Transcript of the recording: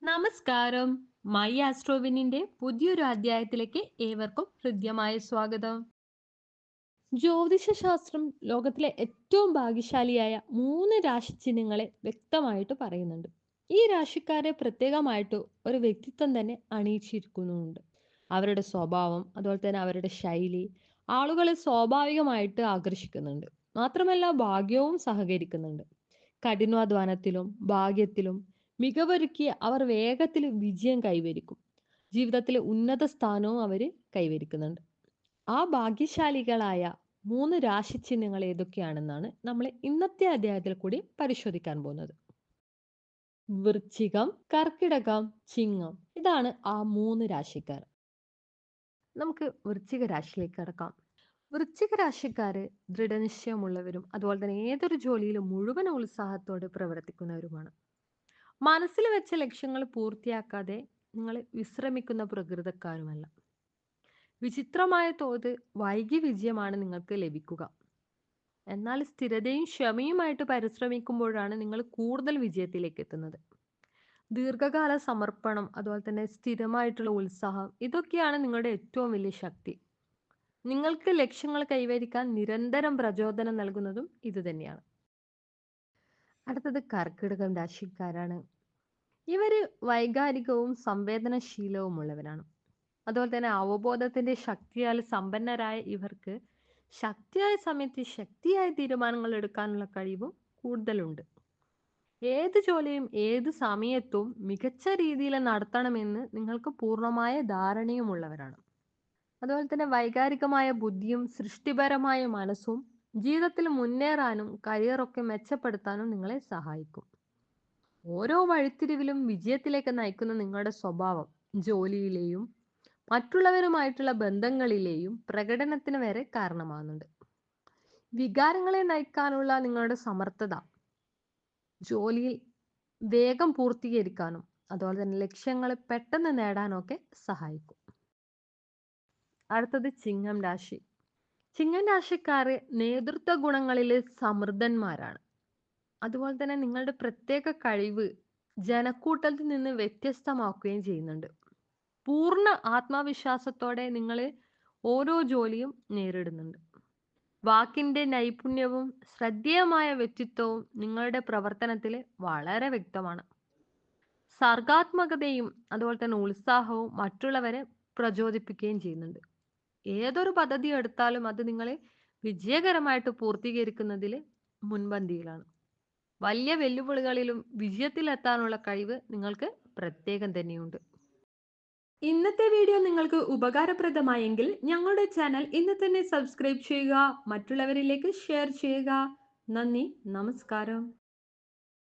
നമസ്കാരം. മൈ ആസ്ട്രോവിനിന്റെ പുതിയൊരു അധ്യായത്തിലേക്ക് ഏവർക്കും ഹൃദ്യമായ സ്വാഗതം. ജ്യോതിഷശാസ്ത്രം ലോകത്തിലെ ഏറ്റവും ഭാഗ്യശാലിയായ 3 രാശിചിഹ്നങ്ങളെ വ്യക്തമായിട്ട് പറയുന്നുണ്ട്. ഈ രാശിക്കാരെ പ്രത്യേകമായിട്ട് ഒരു വ്യക്തിത്വം തന്നെ അണിയിച്ചിരിക്കുന്നുമുണ്ട്. അവരുടെ സ്വഭാവം, അതുപോലെ തന്നെ അവരുടെ ശൈലി ആളുകളെ സ്വാഭാവികമായിട്ട് ആകർഷിക്കുന്നുണ്ട്. മാത്രമല്ല ഭാഗ്യവും സഹകരിക്കുന്നുണ്ട്. കഠിനാധ്വാനത്തിലും ഭാഗ്യത്തിലും മികവൊരുക്കി അവർ വേഗത്തിൽ വിജയം കൈവരിക്കും. ജീവിതത്തിൽ ഉന്നത സ്ഥാനവും അവർ കൈവരിക്കുന്നുണ്ട്. ആ ഭാഗ്യശാലികളായ 3 രാശിചിഹ്നങ്ങൾ ഏതൊക്കെയാണെന്നാണ് നമ്മൾ ഇന്നത്തെ അധ്യായത്തിൽ കൂടി പരിശോധിക്കാൻ പോകുന്നത്. വൃശ്ചികം, കർക്കിടകം, ചിങ്ങം. ഇതാണ് ആ 3 രാശിക്കാർ. നമുക്ക് വൃശ്ചിക രാശിയിലേക്ക് കടക്കാം. വൃശ്ചിക രാശിക്കാര് ദൃഢനിശ്ചയമുള്ളവരും അതുപോലെ തന്നെ ഏതൊരു ജോലിയിലും മുഴുവൻ ഉത്സാഹത്തോടെ പ്രവർത്തിക്കുന്നവരുമാണ്. മനസ്സിൽ വെച്ച ലക്ഷ്യങ്ങൾ പൂർത്തിയാക്കാതെ നിങ്ങൾ വിശ്രമിക്കുന്ന പ്രകൃതക്കാരുമല്ല. വിചിത്രമായ തോത് വൈകി വിജയമാണ് നിങ്ങൾക്ക് ലഭിക്കുക. എന്നാൽ സ്ഥിരതയും ക്ഷമയുമായിട്ട് പരിശ്രമിക്കുമ്പോഴാണ് നിങ്ങൾ കൂടുതൽ വിജയത്തിലേക്ക് എത്തുന്നത്. ദീർഘകാല സമർപ്പണം അതുപോലെ തന്നെ സ്ഥിരമായിട്ടുള്ള ഉത്സാഹം ഇതൊക്കെയാണ് നിങ്ങളുടെ ഏറ്റവും വലിയ ശക്തി. നിങ്ങൾക്ക് ലക്ഷ്യങ്ങൾ കൈവരിക്കാൻ നിരന്തരം പ്രചോദനം നൽകുന്നതും ഇത് തന്നെയാണ്. അടുത്തത് കർക്കിടകം രാശിക്കാരാണ്. ഇവര് വൈകാരികവും സംവേദനശീലവുമുള്ളവരാണ്. അതുപോലെ തന്നെ അവബോധത്തിന്റെ ശക്തിയാൽ സമ്പന്നരായ ഇവർക്ക് ശക്തിയായ സമയത്ത് ശക്തിയായ തീരുമാനങ്ങൾ എടുക്കാനുള്ള കഴിവും കൂടുതലുണ്ട്. ഏത് ജോലിയും ഏത് സമയത്തും മികച്ച രീതിയിൽ നടത്തണമെന്ന് നിങ്ങൾക്ക് പൂർണ്ണമായ ധാരണയുമുള്ളവരാണ്. അതുപോലെ തന്നെ വൈകാരികമായ ബുദ്ധിയും സൃഷ്ടിപരമായ മനസ്സും ജീവിതത്തിൽ മുന്നേറാനും കരിയറൊക്കെ മെച്ചപ്പെടുത്താനും നിങ്ങളെ സഹായിക്കും. ഓരോ വഴിത്തിരിവിലും വിജയത്തിലേക്ക് നയിക്കുന്ന നിങ്ങളുടെ സ്വഭാവം ജോലിയിലെയും മറ്റുള്ളവരുമായിട്ടുള്ള ബന്ധങ്ങളിലെയും പ്രകടനത്തിന് വരെ കാരണമാകുന്നുണ്ട്. വികാരങ്ങളെ നയിക്കാനുള്ള നിങ്ങളുടെ സമർത്ഥത ജോലിയിൽ വേഗം പൂർത്തീകരിക്കാനും അതുപോലെ തന്നെ ലക്ഷ്യങ്ങൾ പെട്ടെന്ന് നേടാനും ഒക്കെ സഹായിക്കും. അടുത്തത് ചിങ്ങം രാശി. ചിങ്ങം രാശിക്കാര് നേതൃത്വ ഗുണങ്ങളിൽ സമൃദ്ധന്മാരാണ്. അതുപോലെ തന്നെ നിങ്ങളുടെ പ്രത്യേക കഴിവ് ജനക്കൂട്ടത്തിൽ നിന്ന് വ്യത്യസ്തമാക്കുകയും ചെയ്യുന്നുണ്ട്. പൂർണ്ണ ആത്മവിശ്വാസത്തോടെ നിങ്ങൾ ഓരോ ജോലിയും നേരിടുന്നുണ്ട്. വാക്കിന്റെ നൈപുണ്യവും ശ്രദ്ധേയമായ വ്യക്തിത്വവും നിങ്ങളുടെ പ്രവർത്തനത്തിൽ വളരെ വ്യക്തമാണ്. സർഗാത്മകതയും അതുപോലെ തന്നെ ഉത്സാഹവും മറ്റുള്ളവരെ പ്രചോദിപ്പിക്കുകയും ചെയ്യുന്നുണ്ട്. ഏതൊരു പദ്ധതി എടുത്താലും അത് നിങ്ങളെ വിജയകരമായിട്ട് പൂർത്തീകരിക്കുന്നതിൽ മുൻപന്തിയിലാണ്. വലിയ വെല്ലുവിളികളിലും വിജയത്തിലെത്താനുള്ള കഴിവ് നിങ്ങൾക്ക് പ്രത്യേകം തന്നെയുണ്ട്. ഇന്നത്തെ വീഡിയോ നിങ്ങൾക്ക് ഉപകാരപ്രദമായെങ്കിൽ ഞങ്ങളുടെ ചാനൽ ഇന്ന് തന്നെ സബ്സ്ക്രൈബ് ചെയ്യുക, മറ്റുള്ളവരിലേക്ക് ഷെയർ ചെയ്യുക. നന്ദി, നമസ്കാരം.